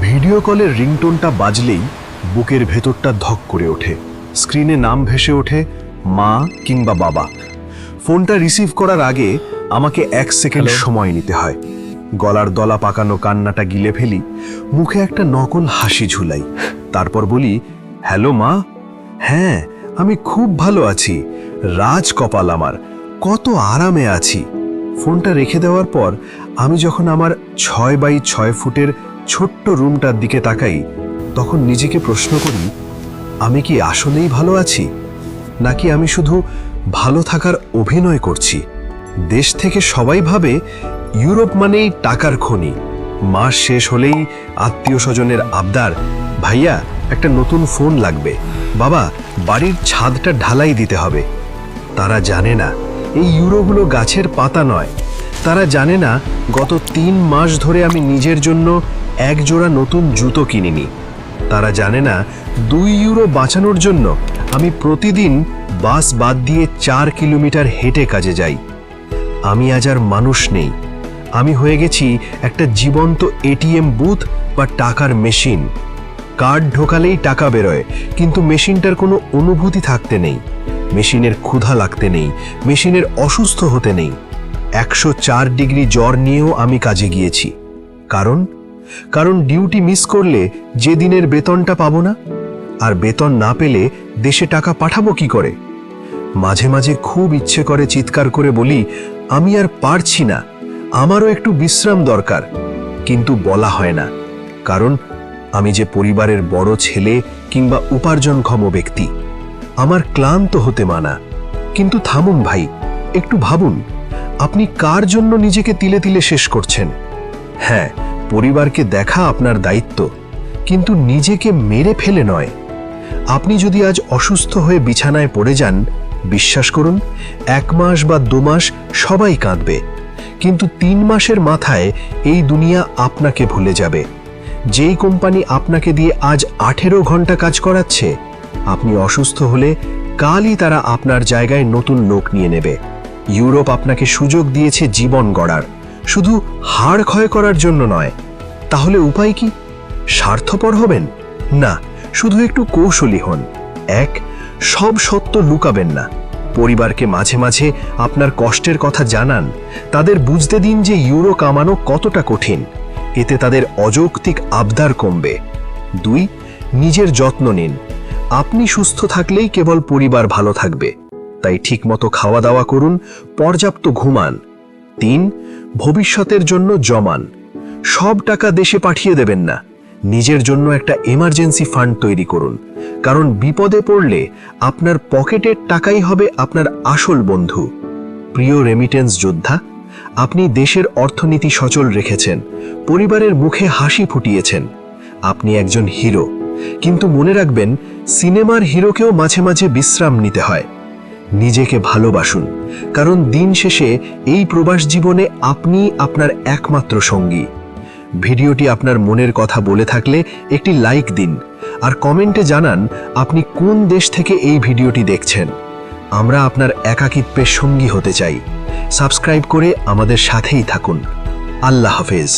Video কলের রিংটোনটা বাজলেই বুকের ভেতরটা ধক করে ওঠে। স্ক্রিনে নাম ভেসে ওঠে মা কিংবা বাবা। ফোনটা রিসিভ করার আগে আমাকে 1 সেকেন্ড সময় নিতে হয়। গলার দলা পাকানো কান্নাটা গিলে ফেলি, মুখে একটা নকল হাসি ঝুলাই। তারপর বলি, হ্যালো মা। হ্যাঁ, আমি খুব ভালো আছি, রাজ কপাল আমার, কত আরামে আছি। ফোনটা রেখে দেওয়ার পর আমি যখন আমার 6x6 ফুটের ছোট্ট রুমটার দিকে তাকাই, তখন নিজেকে প্রশ্ন করি, আমি কি আসলেই ভালো আছি, নাকি আমি শুধু ভালো থাকার অভিনয় করছি? দেশ থেকে সবাই ভাবে ইউরোপ মানেই টাকার খনি। মাস শেষ হলেই আত্মীয় স্বজনের আবদার, ভাইয়া একটা নতুন ফোন লাগবে, বাবা বাড়ির ছাদটা ঢালাই দিতে হবে। তারা জানে না এই ইউরোগুলো গাছের পাতা নয়। তারা জানে না গত 3 মাস ধরে আমি নিজের জন্য 1 জোড়া নতুন জুতো কিনিনি। তারা জানে না 2 ইউরো বাঁচানোর জন্য আমি প্রতিদিন বাস বাদ দিয়ে 4 কিলোমিটার হেঁটে কাজে যাই। আমি আজ আর মানুষ নেই, আমি হয়ে গেছি একটা জীবন্ত এটিএম বুথ বা টাকার মেশিন। কার্ড ঢোকালেই টাকা বেরোয়, কিন্তু মেশিনটার কোনো অনুভূতি থাকতে নেই। মেশিনের ক্ষুধা লাগতে নেই, মেশিনের অসুস্থ হতে নেই। 104 ডিগ্রি জ্বর নিয়েও আমি কাজে গিয়েছি। কারণ ডিউটি মিস করলে যে দিনের বেতনটা পাবো না, আর বেতন না পেলে দেশে টাকা পাঠাবো কি করে? মাঝে মাঝে খুব ইচ্ছে করে চিৎকার করে বলি, আমি আর পারছি না, আমারও একটু বিশ্রাম দরকার। কিন্তু বলা হয় না, কারণ আমি যে পরিবারের বড় ছেলে কিংবা উপার্জনক্ষম ব্যক্তি, আমার ক্লান্ত হতে মানা। কিন্তু থামুন ভাই, একটু ভাবুন, আপনি কার জন্য নিজেকে তিলে তিলে শেষ করছেন? হ্যাঁ, পরিবারকে দেখা আপনার দায়িত্ব, কিন্তু নিজেকে মেরে ফেলে নয়। আপনি যদি আজ অসুস্থ হয়ে বিছানায় পড়ে যান, বিশ্বাস করুন 1 মাস বা 2 মাস সবাই কাঁদবে, কিন্তু 3 মাসের মাথায় এই দুনিয়া আপনাকে ভুলে যাবে। যেই কোম্পানি আপনাকে দিয়ে আজ 18 ঘন্টা কাজ করাচ্ছে, আপনি অসুস্থ হলে কালই তারা আপনার জায়গায় নতুন লোক নিয়ে নেবে। ইউরোপ আপনাকে সুযোগ দিয়েছে জীবন গড়ার, শুধু হাড় ক্ষয় করার জন্য নয়। তাহলে উপায় কি? স্বার্থপর হবেন না, শুধু একটু কৌশলী হন। 1, সব সত্য লুকাবেন না। পরিবারকে মাঝে মাঝে আপনার কষ্টের কথা জানান, তাদের বুঝতে দিন যে ইউরো কামানো কতটা কঠিন। এতে তাদের অযৌক্তিক আবদার কমবে। 2, নিজের যত্ন নিন। আপনি সুস্থ থাকলেই কেবল পরিবার ভালো থাকবে, তাই ঠিকমতো খাওয়া দাওয়া করুন, পর্যাপ্ত ঘুমান। 3, ভবিষ্যতের জন্য জমান। সব টাকা দেশে পাঠিয়ে দেবেন না, নিজের জন্য একটা এমার্জেন্সি ফান্ড তৈরি করুন, কারণ বিপদে পড়লে আপনার পকেটের টাকাই হবে আপনার আসল বন্ধু। প্রিয় রেমিটেন্স যোদ্ধা, আপনি দেশের অর্থনীতি সচল রেখেছেন, পরিবারের মুখে হাসি ফুটিয়েছেন। আপনি একজন হিরো, কিন্তু মনে রাখবেন, সিনেমার হিরোকেও মাঝে মাঝে বিশ্রাম নিতে হয়। নিজেকে ভালোবাসুন, কারণ দিন শেষে এই প্রবাস জীবনে আপনি আপনার একমাত্র সঙ্গী। ভিডিওটি আপনার মনের কথা বলে থাকলে একটি লাইক দিন, আর কমেন্টে জানান আপনি কোন দেশ থেকে এই ভিডিওটি দেখছেন। আমরা আপনার একাকিত্বের সঙ্গী হতে চাই। সাবস্ক্রাইব করে আমাদের সাথেই থাকুন। আল্লাহ হাফেজ।